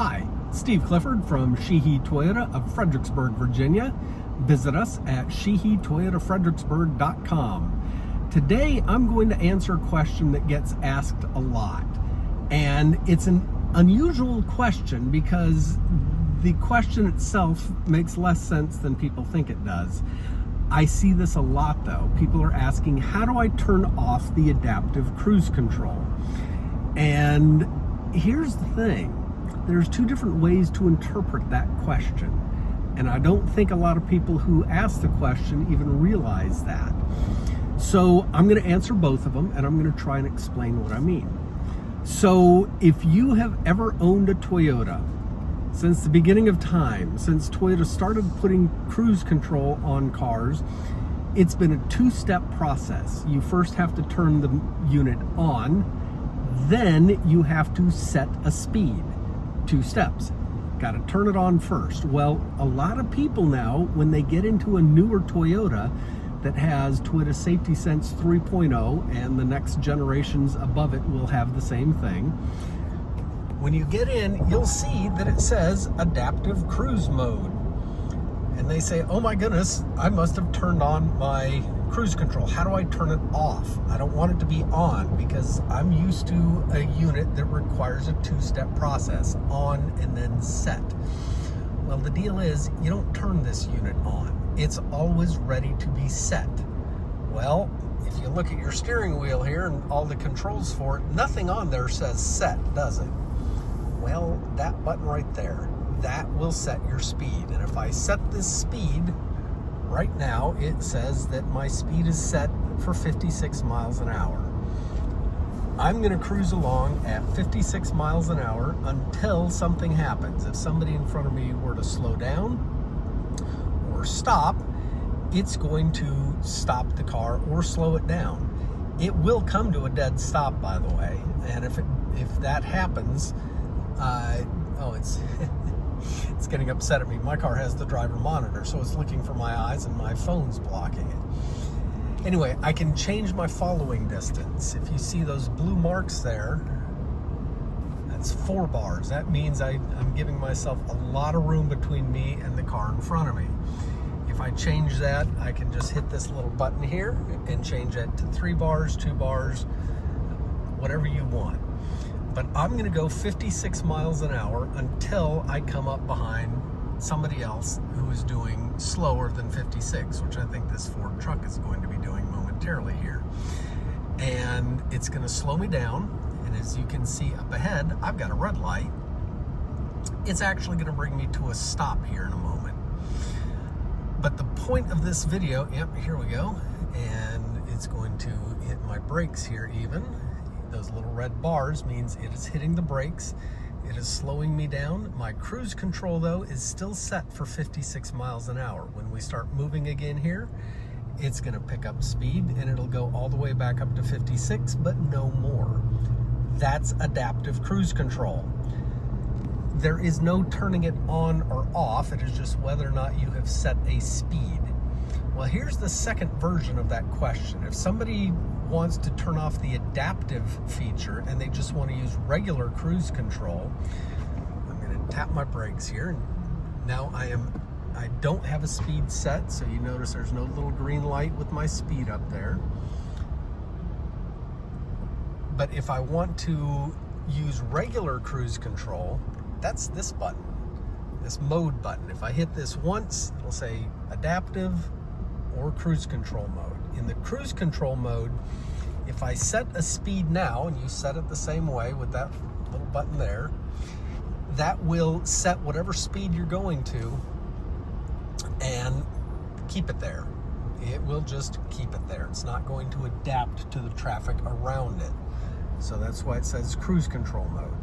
Hi, Steve Clifford from Sheehy Toyota of Fredericksburg, Virginia. Visit us at sheehytoyotafredericksburg.com. Today, I'm going to answer a question that gets asked a lot. And it's an unusual question because the question itself makes less sense than people think it does. I see this a lot though. People are asking, how do I turn off the adaptive cruise control? And here's the thing. There's two different ways to interpret that question. And I don't think a lot of people who ask the question even realize that. So I'm going to answer both of them and I'm going to try and explain what I mean. So if you have ever owned a Toyota, since the beginning of time, since Toyota started putting cruise control on cars, it's been a two-step process. You first have to turn the unit on, then you have to set a speed. 2 steps. Got to turn it on first. Well, a lot of people now, when they get into a newer Toyota that has Toyota Safety Sense 3.0 and the next generations above it will have the same thing, when you get in, you'll see that it says adaptive cruise mode. And they say, oh my goodness, I must have turned on my cruise control. How do I turn it off? I don't want it to be on because I'm used to a unit that requires a 2-step process, on and then set. Well, the deal is you don't turn this unit on. It's always ready to be set. Well, if you look at your steering wheel here and all the controls for it, nothing on there says set, does it? Well, that button right there, that will set your speed. And if I set this speed, right now it says that my speed is set for 56 miles an hour. I'm going to cruise along at 56 miles an hour until something happens. If somebody in front of me were to slow down or stop, it's going to stop the car or slow it down. It will come to a dead stop, by the way. And if that happens, it's getting upset at me. My car has the driver monitor, so it's looking for my eyes and my phone's blocking it. Anyway, I can change my following distance. If you see those blue marks there, that's 4 bars. That means I'm giving myself a lot of room between me and the car in front of me. If I change that, I can just hit this little button here and change that to 3 bars, 2 bars, whatever you want. But I'm going to go 56 miles an hour until I come up behind somebody else who is doing slower than 56, which I think this Ford truck is going to be doing momentarily here. And it's going to slow me down. And as you can see up ahead, I've got a red light. It's actually going to bring me to a stop here in a moment. But the point of this video, yep, here we go. And it's going to hit my brakes here even. Those little red bars means it is hitting the brakes. It is slowing me down. My cruise control, though, is still set for 56 miles an hour. When we start moving again here, it's going to pick up speed, and it'll go all the way back up to 56, but no more. That's adaptive cruise control. There is no turning it on or off. It is just whether or not you have set a speed. Well, here's the second version of that question. If somebody wants to turn off the adaptive feature and they just want to use regular cruise control, I'm going to tap my brakes here. And now I don't have a speed set, so you notice there's no little green light with my speed up there. But if I want to use regular cruise control, that's this button, this mode button. If I hit this once, it'll say adaptive or cruise control mode. In the cruise control mode, if I set a speed now, and you set it the same way with that little button there, that will set whatever speed you're going to and keep it there. It will just keep it there. It's not going to adapt to the traffic around it. So that's why it says cruise control mode.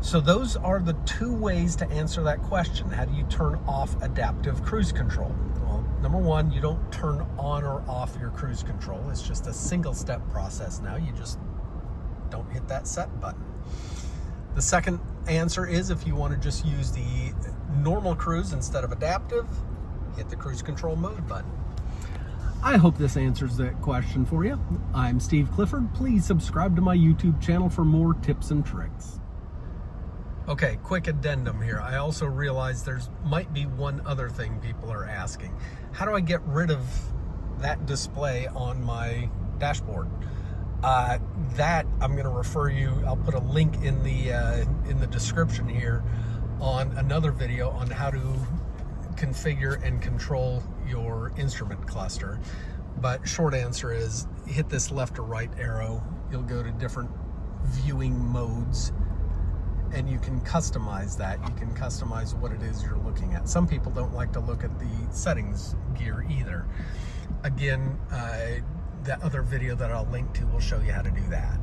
So those are the 2 ways to answer that question. How do you turn off adaptive cruise control? Well, number 1, you don't turn on or off your cruise control. It's just a single-step process now. You just don't hit that set button. The second answer is if you want to just use the normal cruise instead of adaptive, hit the cruise control mode button. I hope this answers that question for you. I'm Steve Clifford. Please subscribe to my YouTube channel for more tips and tricks. Okay, quick addendum here. I also realize there's might be one other thing people are asking. How do I get rid of that display on my dashboard? That I'm going to refer you. I'll put a link in the description here on another video on how to configure and control your instrument cluster. But short answer is hit this left or right arrow. You'll go to different viewing modes, and you can customize that. You can customize what it is you're looking at. Some people don't like to look at the settings gear either. Again, that other video that I'll link to will show you how to do that.